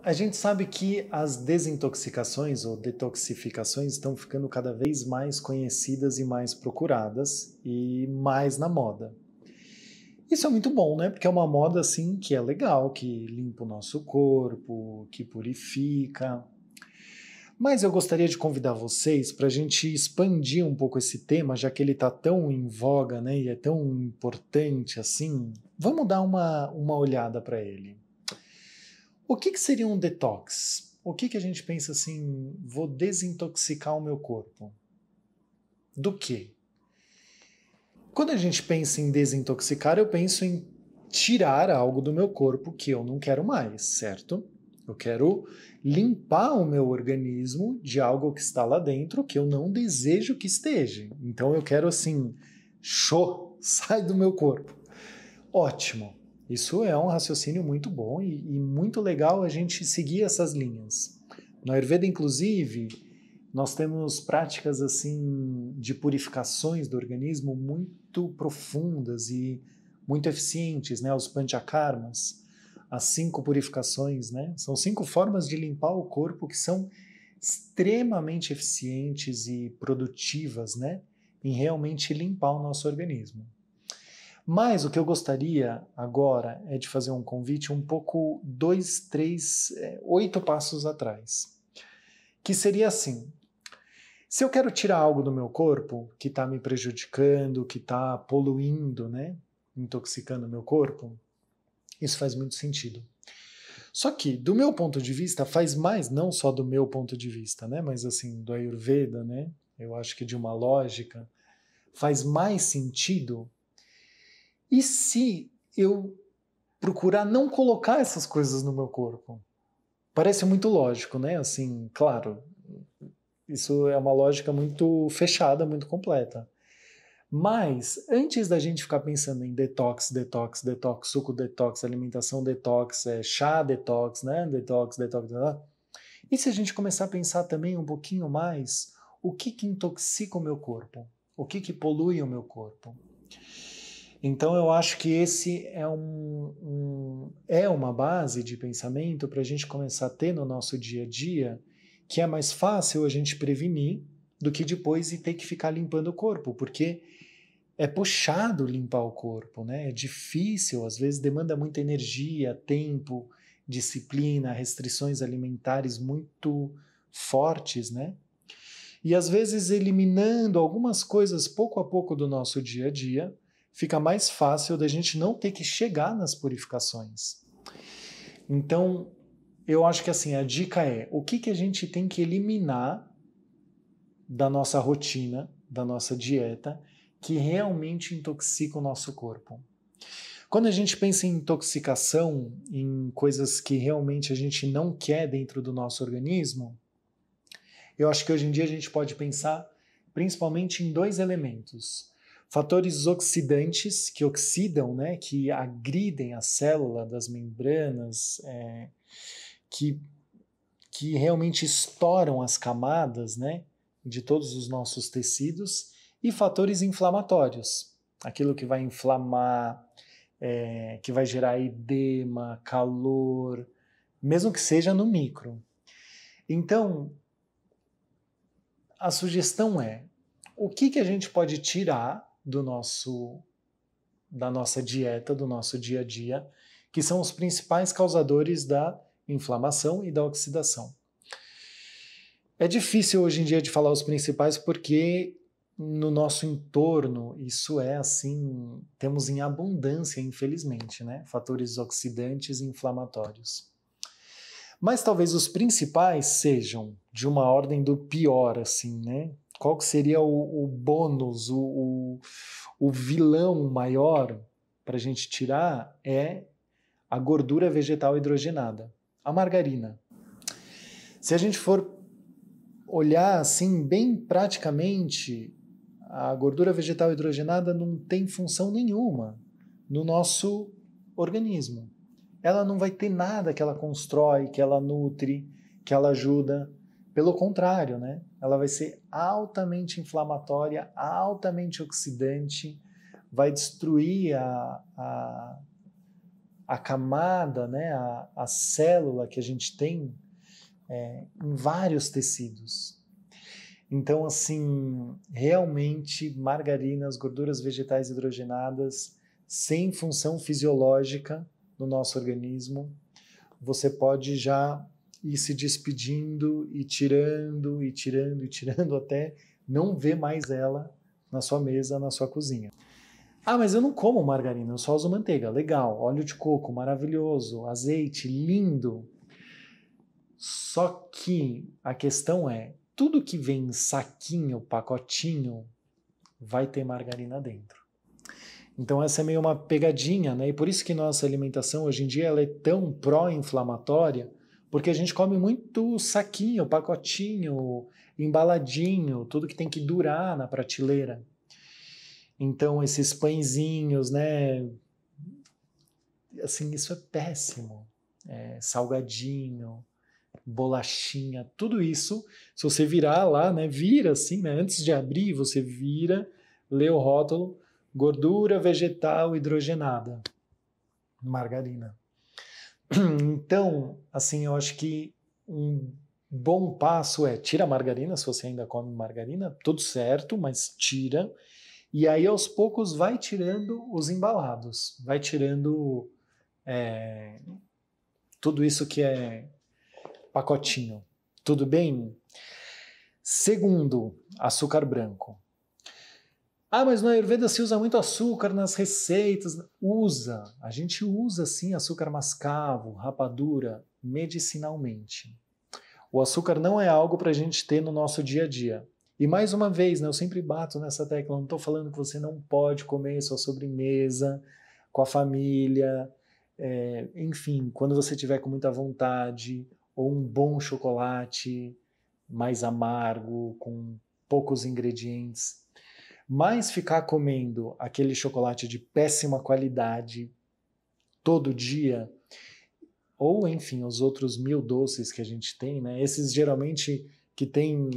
A gente sabe que as desintoxicações ou detoxificações estão ficando cada vez mais conhecidas e mais procuradas e mais na moda. Isso é muito bom, né? Porque é uma moda assim que é legal, que limpa o nosso corpo, que purifica. Mas eu gostaria de convidar vocês para a gente expandir um pouco esse tema, já que ele está tão em voga, né? E é tão importante assim. Vamos dar uma olhada para ele. O que seria um detox? O que a gente pensa assim, vou desintoxicar o meu corpo? Do quê? Quando a gente pensa em desintoxicar, eu penso em tirar algo do meu corpo que eu não quero mais, certo? Eu quero limpar o meu organismo de algo que está lá dentro que eu não desejo que esteja. Então eu quero assim, show, sai do meu corpo. Ótimo. Isso é um raciocínio muito bom e muito legal a gente seguir essas linhas. No Ayurveda, inclusive, nós temos práticas assim de purificações do organismo muito profundas e muito eficientes, né? Os panchakarmas, as 5 purificações, né? São 5 formas de limpar o corpo que são extremamente eficientes e produtivas, né? Em realmente limpar o nosso organismo. Mas o que eu gostaria agora é de fazer um convite um pouco 2, 3, 8 passos atrás. Que seria assim: se eu quero tirar algo do meu corpo que está me prejudicando, que está poluindo, né, intoxicando o meu corpo, isso faz muito sentido. Só que, do meu ponto de vista, faz mais, não só do meu ponto de vista, né, mas assim, do Ayurveda, né, eu acho que de uma lógica, faz mais sentido. E se eu procurar não colocar essas coisas no meu corpo? Parece muito lógico, né? Assim, claro, isso é uma lógica muito fechada, muito completa. Mas, antes da gente ficar pensando em detox, detox, detox, suco detox, alimentação detox, chá detox, né? Detox, detox, detox. E se a gente começar a pensar também um pouquinho mais o que intoxica o meu corpo? O que polui o meu corpo? Então eu acho que esse é, é uma base de pensamento para a gente começar a ter no nosso dia a dia, que é mais fácil a gente prevenir do que depois e ter que ficar limpando o corpo, porque é puxado limpar o corpo, né? É difícil, às vezes demanda muita energia, tempo, disciplina, restrições alimentares muito fortes, né? E às vezes eliminando algumas coisas pouco a pouco do nosso dia a dia, fica mais fácil da gente não ter que chegar nas purificações. Então, eu acho que assim, a dica é, o que a gente tem que eliminar da nossa rotina, da nossa dieta, que realmente intoxica o nosso corpo. Quando a gente pensa em intoxicação, em coisas que realmente a gente não quer dentro do nosso organismo, eu acho que hoje em dia a gente pode pensar principalmente em 2 elementos. Fatores oxidantes, que oxidam, né, que agridem a célula das membranas, que, que realmente estouram as camadas, né, de todos os nossos tecidos, e fatores inflamatórios, aquilo que vai inflamar, que vai gerar edema, calor, mesmo que seja no micro. Então, a sugestão é, o que a gente pode tirar da nossa dieta, do nosso dia a dia, que são os principais causadores da inflamação e da oxidação. É difícil hoje em dia de falar os principais porque no nosso entorno isso é assim, temos em abundância, infelizmente, né? Fatores oxidantes e inflamatórios. Mas talvez os principais sejam de uma ordem do pior, assim, né? Qual que seria o bônus, o vilão maior para a gente tirar é a gordura vegetal hidrogenada, a margarina. Se a gente for olhar assim bem praticamente, a gordura vegetal hidrogenada não tem função nenhuma no nosso organismo. Ela não vai ter nada que ela constrói, que ela nutre, que ela ajuda. Pelo contrário, né? Ela vai ser altamente inflamatória, altamente oxidante, vai destruir a camada, né, a célula que a gente tem em vários tecidos. Então, assim, realmente margarinas, gorduras vegetais hidrogenadas, sem função fisiológica no nosso organismo, você pode já ir se despedindo e tirando, e tirando, e tirando, até não ver mais ela na sua mesa, na sua cozinha. Ah, mas eu não como margarina, eu só uso manteiga. Legal, óleo de coco, maravilhoso, azeite, lindo. Só que a questão é, tudo que vem em saquinho, pacotinho, vai ter margarina dentro. Então essa é meio uma pegadinha, né? E por isso que nossa alimentação hoje em dia ela é tão pró-inflamatória, porque a gente come muito saquinho, pacotinho, embaladinho, tudo que tem que durar na prateleira. Então esses pãezinhos, né? Assim, isso é péssimo. Salgadinho, bolachinha, tudo isso, se você virar lá, né? Vira assim, né? Antes de abrir, você vira, lê o rótulo, gordura vegetal hidrogenada, margarina. Então, assim, eu acho que um bom passo é tira a margarina, se você ainda come margarina, tudo certo, mas tira. E aí, aos poucos, vai tirando os embalados, vai tirando tudo isso que é pacotinho. Tudo bem? Segundo, açúcar branco. Ah, mas no Ayurveda se usa muito açúcar nas receitas. Usa. A gente usa sim açúcar mascavo, rapadura, medicinalmente. O açúcar não é algo para a gente ter no nosso dia a dia. E mais uma vez, né, eu sempre bato nessa tecla, não estou falando que você não pode comer sua sobremesa com a família, enfim, quando você tiver com muita vontade, ou um bom chocolate mais amargo, com poucos ingredientes. Mas ficar comendo aquele chocolate de péssima qualidade todo dia, ou enfim, os outros 1000 doces que a gente tem, né? Esses geralmente que tem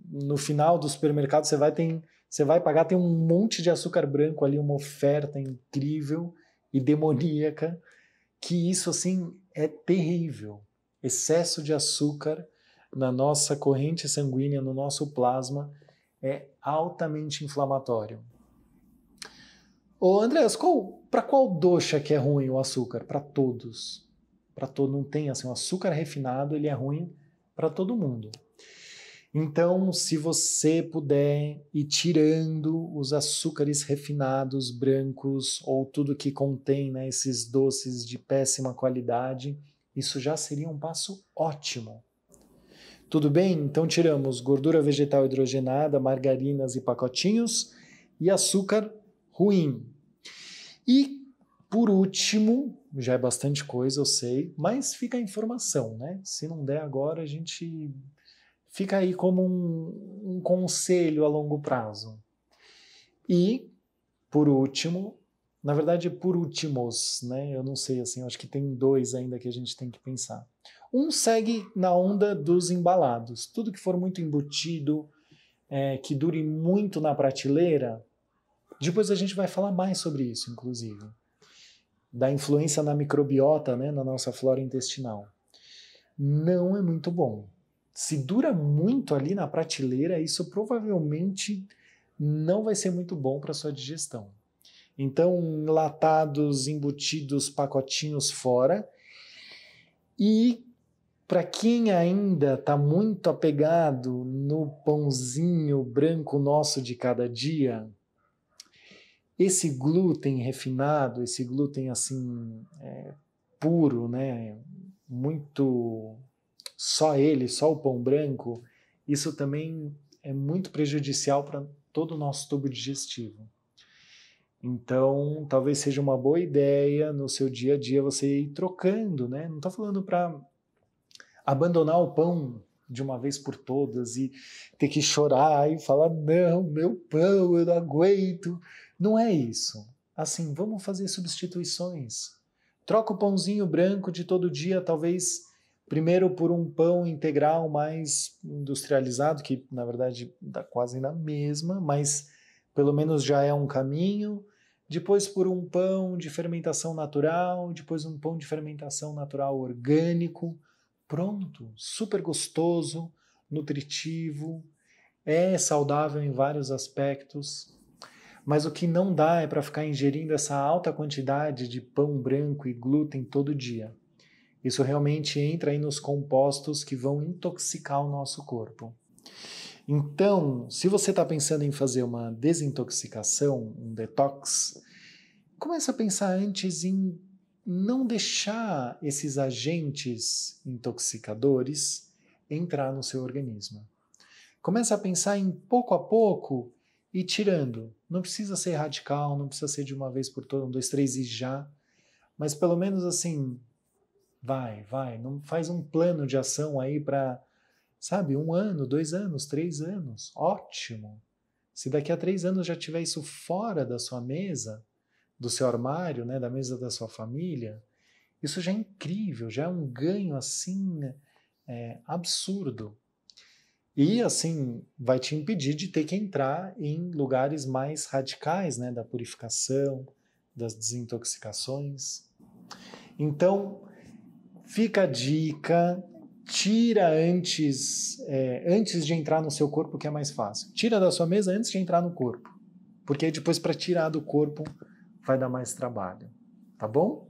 no final do supermercado, você vai pagar, tem um monte de açúcar branco ali, uma oferta incrível e demoníaca, que isso assim é terrível. Excesso de açúcar na nossa corrente sanguínea, no nosso plasma, é altamente inflamatório. Ô Andreas, para qual dosha que é ruim o açúcar? Para todos. Para todo, não tem assim, o açúcar refinado, ele é ruim para todo mundo. Então, se você puder ir tirando os açúcares refinados, brancos, ou tudo que contém, né, esses doces de péssima qualidade, isso já seria um passo ótimo. Tudo bem? Então tiramos gordura vegetal hidrogenada, margarinas e pacotinhos e açúcar ruim. E, por último, já é bastante coisa, eu sei, mas fica a informação, né? Se não der agora, a gente fica aí como um conselho a longo prazo. E, por último, na verdade, por últimos, né? Eu não sei, assim, eu acho que tem 2 ainda que a gente tem que pensar. Um segue na onda dos embalados. Tudo que for muito embutido, que dure muito na prateleira, depois a gente vai falar mais sobre isso, inclusive. Da influência na microbiota, né, na nossa flora intestinal. Não é muito bom. Se dura muito ali na prateleira, isso provavelmente não vai ser muito bom para a sua digestão. Então, enlatados, embutidos, pacotinhos fora. E para quem ainda está muito apegado no pãozinho branco nosso de cada dia, esse glúten refinado, esse glúten assim puro, né, muito só ele, só o pão branco, isso também é muito prejudicial para todo o nosso tubo digestivo. Então, talvez seja uma boa ideia no seu dia a dia você ir trocando, né? Não estou falando para abandonar o pão de uma vez por todas e ter que chorar e falar, não, meu pão, eu não aguento. Não é isso. Assim, vamos fazer substituições. Troca o pãozinho branco de todo dia, talvez primeiro por um pão integral mais industrializado, que na verdade dá quase na mesma, mas pelo menos já é um caminho. depois por um pão de fermentação natural, depois um pão de fermentação natural orgânico. Pronto, super gostoso, nutritivo, é saudável em vários aspectos. Mas o que não dá é para ficar ingerindo essa alta quantidade de pão branco e glúten todo dia. Isso realmente entra aí nos compostos que vão intoxicar o nosso corpo. Então, se você está pensando em fazer uma desintoxicação, um detox, comece a pensar antes em não deixar esses agentes intoxicadores entrar no seu organismo. Comece a pensar em pouco a pouco e tirando. Não precisa ser radical, não precisa ser de uma vez por toda, 1, 2, 3 e já, mas pelo menos assim, vai, não faz um plano de ação aí para, sabe, 1 ano, 2 anos, 3 anos, ótimo. Se daqui a 3 anos já tiver isso fora da sua mesa, do seu armário, né, da mesa da sua família, isso já é incrível, já é um ganho assim absurdo. E assim, vai te impedir de ter que entrar em lugares mais radicais, né, da purificação, das desintoxicações. Então, fica a dica, tira antes de entrar no seu corpo, que é mais fácil. Tira da sua mesa antes de entrar no corpo, porque depois para tirar do corpo vai dar mais trabalho, tá bom?